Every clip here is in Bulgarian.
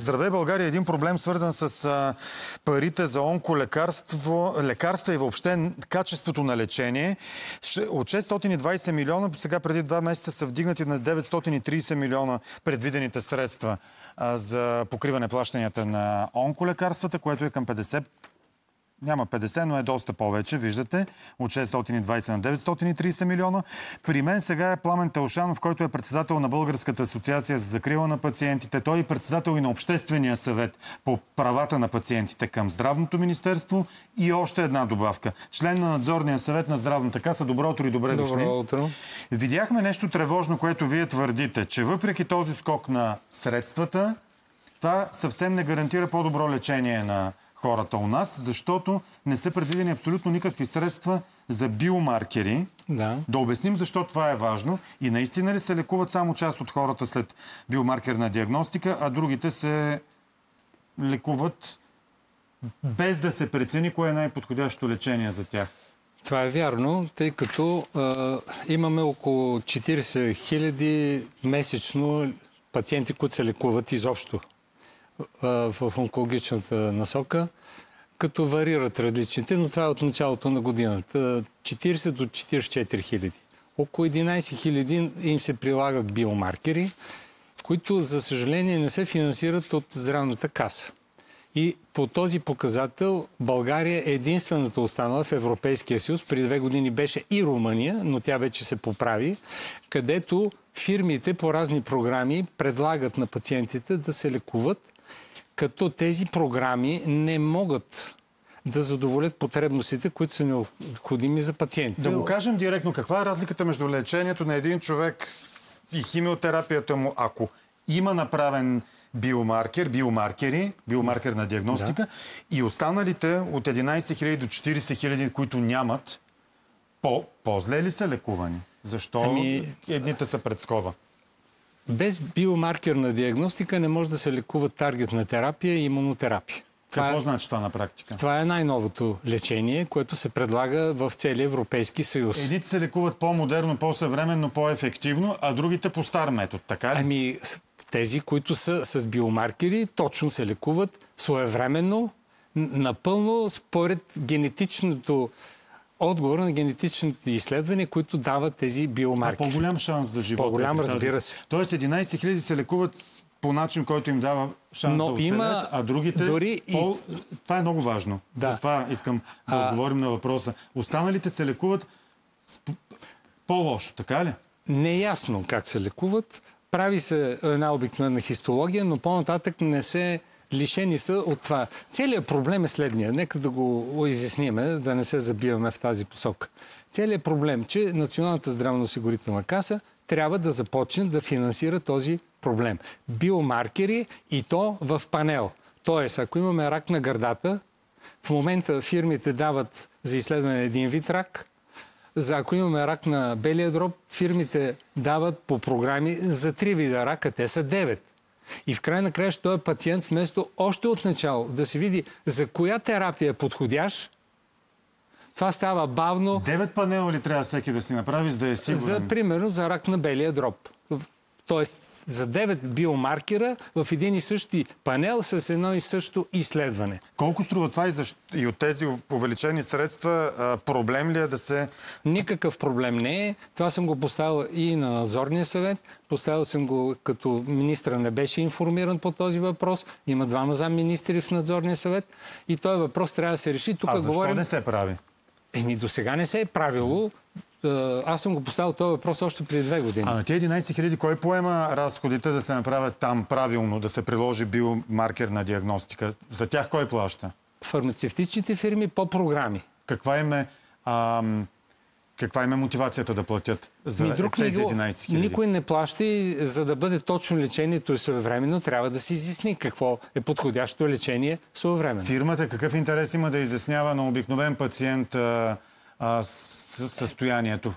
Здравей, България, един проблем свързан с парите за лекарства и въобще качеството на лечение. От 620 милиона, сега преди 2 месеца са вдигнати на 930 милиона предвидените средства за покриване плащанията на онколекарствата, което е към 50. Няма 50, но е доста повече, виждате. От 620 на 930 милиона. При мен сега е Пламен Таушанов, който е председател на Българската асоциация за закрила на пациентите. Той е председател и на Обществения съвет по правата на пациентите към Здравното министерство. И още една добавка. Член на надзорния съвет на Здравната каса. Добро утро и добре дошли. Добро утро. Видяхме нещо тревожно, което вие твърдите, че въпреки този скок на средствата, това съвсем не гарантира по-добро лечение на хората у нас, защото не са предвидени абсолютно никакви средства за биомаркери. Да обясним защо това е важно. И наистина ли се лекуват само част от хората след биомаркерна диагностика, а другите се лекуват без да се прецени кое е най-подходящо лечение за тях? Това е вярно, тъй като имаме около 40 000 месечно пациенти, които се лекуват изобщо в онкологичната насока, като варират различните, но това е от началото на годината. 40 до 44 хиляди. Около 11 хиляди им се прилагат биомаркери, които, за съжаление, не се финансират от Здравната каса. И по този показател България е единствената останала в Европейския съюз. Преди 2 години беше и Румъния, но тя вече се поправи, където фирмите по разни програми предлагат на пациентите да се лекуват, като тези програми не могат да задоволят потребностите, които са необходими за пациентите. Да го кажем директно, каква е разликата между лечението на един човек и химиотерапията му, ако има направен биомаркерна диагностика, и останалите от 11 000 до 40 000, които нямат, по-зле ли са лекувани? Защо едните са пред скоба? Без биомаркерна диагностика не може да се лекува таргетна терапия и имунотерапия. Какво значи това на практика? Това е най-новото лечение, което се предлага в целия Европейски съюз. Едните се лекуват по-модерно, по-съвременно, по-ефективно, а другите по стар метод, така ли? Тези, които са с биомаркери, точно се лекуват своевременно, напълно според генетичното отговор на генетичните изследвания, които дават тези биомаркери. По-голям шанс да живота. По-голям, разбира се. Тоест 11 000 се лекуват по начин, който им дава шанс да оцелят, а другите... Това е много важно. Да. Затова искам да отговорим на въпроса. Останалите се лекуват по-лошо, така ли? Неясно как се лекуват. Прави се една обикновена хистология, но по-нататък не се лишени са от това. Целият проблем е следния. Нека да го изясниме, да не се забиваме в тази посока. Целият проблем, че Националната здравноосигурителна каса трябва да започне да финансира този проблем. Биомаркери и то в панел. Тоест, ако имаме рак на гърдата, в момента фирмите дават за изследване един вид рак. Ако имаме рак на белия дроб, фирмите дават по програми за 3 вида рака. Те са 9. И в край на края този пациент, вместо още от начало да се види за коя терапия е подходящ, това става бавно. 9 панела ли трябва всеки да си направи, за да е сигурен? Примерно за рак на белия дроб. Тоест за 9 биомаркера в един и същи панел с едно и също изследване. Колко струва това и от тези увеличени средства проблем ли е да се... Никакъв проблем не е. Това съм го поставил и на надзорния съвет. Поставил съм го като министра не беше информиран по този въпрос. Има 2 заместник-министри в надзорния съвет. И този въпрос трябва да се реши. Защо не се прави? До сега не се е правило. Аз съм го поставил този въпрос още преди 2 години. А на тези 11 000 кой поема разходите да се направят там правилно, да се приложи биомаркерна диагностика? За тях кой плаща? Фармацевтичните фирми по програми. Каква им е мотивацията да платят за тези 11 000? Никой не плаща и за да бъде точно лечението и своевременно, трябва да се изясни какво е подходящо лечение своевременно. Фирмата какъв интерес има да изяснява на обикновен пациент състоянието?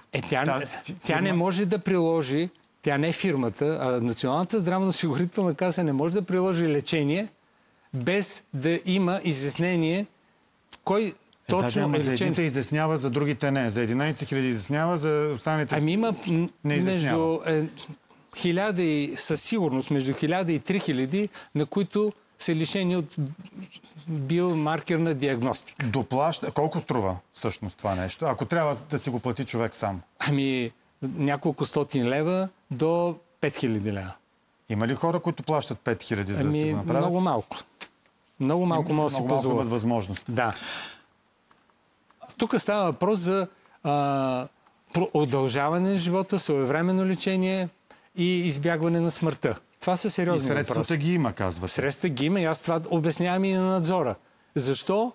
Тя не може да приложи, тя не е фирмата, а Националната здравноосигурителна каса не може да приложи лечение без да има изяснение кой точно е лечение. За едните изяснява, за другите не. За 11 000 изяснява, за останалите не изяснява. със сигурност между 1000 и 3000, на които са лишени от биомаркерна диагностика. Колко струва всъщност това нещо, ако трябва да си го плати човек сам? Ами, няколко стотин лева до 5000 лева. Има ли хора, които плащат 5000 за да си го направят? Много малко. Много малко може да си позволят. Много малко възможност. Да. Тук става въпрос за удължаване на живота, своевременно лечение и избягване на смъртта. Това са сериозни въпроси. И средствата ги има, казва се. Средствата ги има и аз това обяснявам и на надзора. Защо?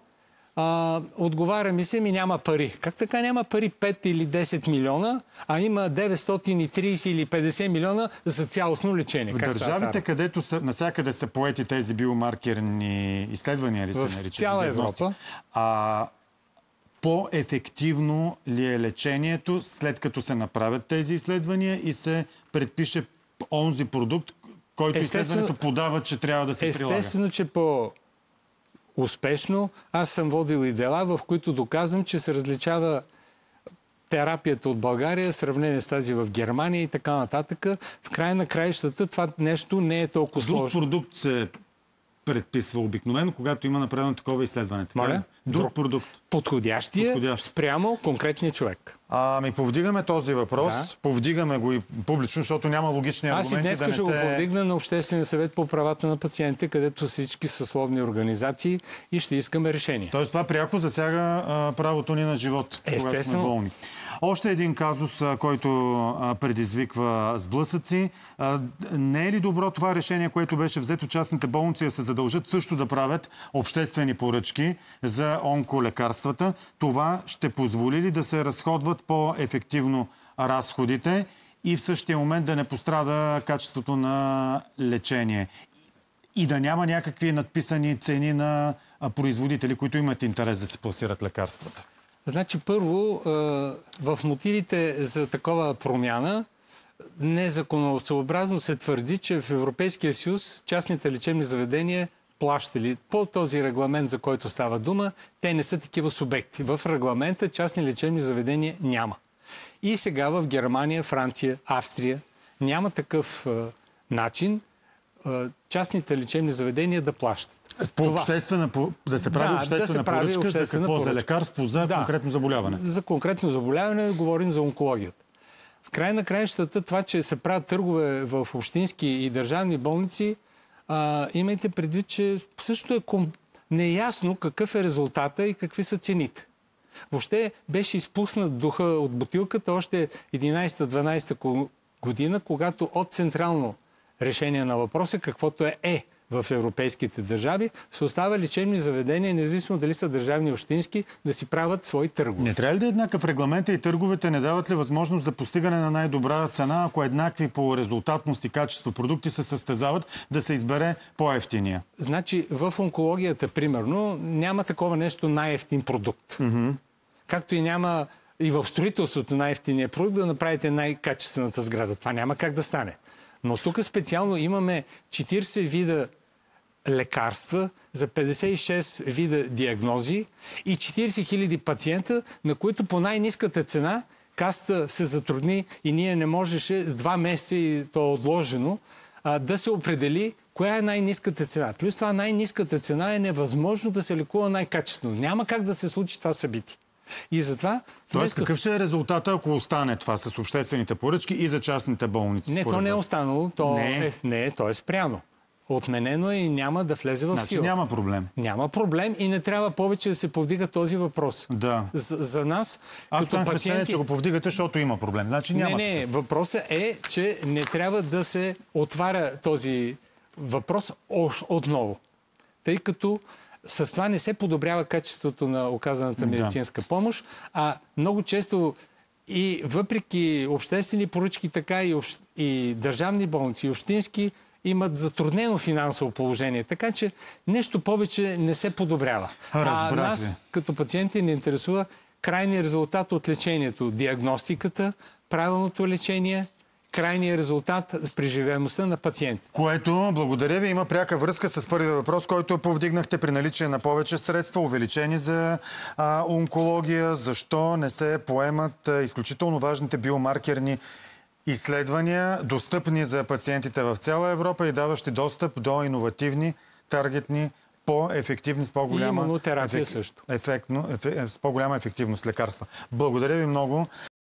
Отговаря ми се, няма пари. Как така няма пари 5 или 10 милиона, а има 930 или 50 милиона за цялостно лечение? В държавите, където навсякъде са поети тези биомаркерни изследвания, ли се наричат? В цяла Европа. По-ефективно ли е лечението, след като се направят тези изследвания и се предпише онзи продукт, който изследването подава, че трябва да се прилага? Естествено, че по-успешно. Аз съм водил и дела, в които доказвам, че се различава терапията от България в сравнение с тази в Германия и така нататък. В края на краищата това нещо не е толкова сложно. Друг продукт се предписва обикновено, когато има направено такова изследване. Моля? Друг продукт. Подходящия спрямо конкретния човек. Повдигаме този въпрос. Да. Повдигаме го и публично, защото няма логични аргументи. Аз и днес ще го повдигна на Обществения съвет по правата на пациентите, където всички съсловни организации и ще искаме решение. Тоест това пряко засяга правото ни на живот, когато сме болни. Още един казус, който предизвиква сблъсъци. Не е ли добро това решение, което беше взето частните болници да се задължат също да правят обществени поръчки за онколекарствата? Това ще позволи ли да се разходват по-ефективно разходите и в същия момент да не пострада качеството на лечение? И да няма някакви надписани цени на производители, които имат интерес да се пласират лекарствата? Значи, първо, в мотивите за такова промяна незаконосъобразно се твърди, че в Европейския съюз частните лечебни заведения плащали по този регламент, за който става дума, те не са такива субекти. В регламента частни лечебни заведения няма. И сега в Германия, Франция, Австрия няма такъв начин частните лечебни заведения да плащат. Да се прави обществена поръчка за какво? За лекарство, за конкретно заболяване? За конкретно заболяване говорим за онкологията. В край на краищата това, че се правят търгове в общински и държавни болници, имайте предвид, че също е неясно какъв е резултата и какви са цените. Въобще беше изпуснат духа от бутилката още 11-12 година, когато от централно решение на въпроса, каквото е в европейските държави, се остава лечебни заведения, независимо дали са държавни и общински, да си правят свои търгове. Не трябва ли да е еднакъв регламент и търговете не дават ли възможност за постигане на най-добра цена, ако еднакви по резултатност и качество продукти се състезават, да се избере по-евтиния? Значи в онкологията, примерно, няма такова нещо най-евтин продукт. Както и няма и в строителството най-евтиния продукт да направите най-качествената сграда. Това няма как да стане. Но тук специално имаме 40 вида лекарства за 56 вида диагнози и 40 000 пациента, на които по най-ниската цена Касата се затрудни и ние не можеше 2 месеца, и то е отложено, да се определи коя е най-ниската цена. Плюс това най-ниската цена е невъзможно да се лекува най-качествено. Няма как да се случи това събитие. И затова... Тоест, какъв ще е резултата, ако остане това с обществените поръчки и за частните болници? Не, то не е останало. То е спряно. Отменено и няма да влезе в сила. Няма проблем. Няма проблем и не трябва повече да се повдига този въпрос. Да. За нас, аз като пациенти... че го повдигате, защото има проблем. Значи няма. Не. Въпросът е, че не трябва да се отваря този въпрос отново. Тъй като с това не се подобрява качеството на оказаната медицинска помощ, а много често и въпреки обществени поръчки, така и държавни болници, и общински, имат затруднено финансово положение. Така че нещо повече не се подобрява. А нас, като пациенти, ни интересува крайният резултат от лечението. Диагностиката, правилното лечение, крайният резултат с преживеемостта на пациента. Което, благодаря ви, има пряка връзка с първия въпрос, който повдигнахте при наличие на повече средства, увеличени за онкология. Защо не се поемат изключително важните биомаркерни изследвания, достъпни за пациентите в цяла Европа и даващи достъп до иновативни, таргетни, по-ефективни, с по-голяма имунотерапия също. с по-голяма ефективност лекарства. Благодаря ви много.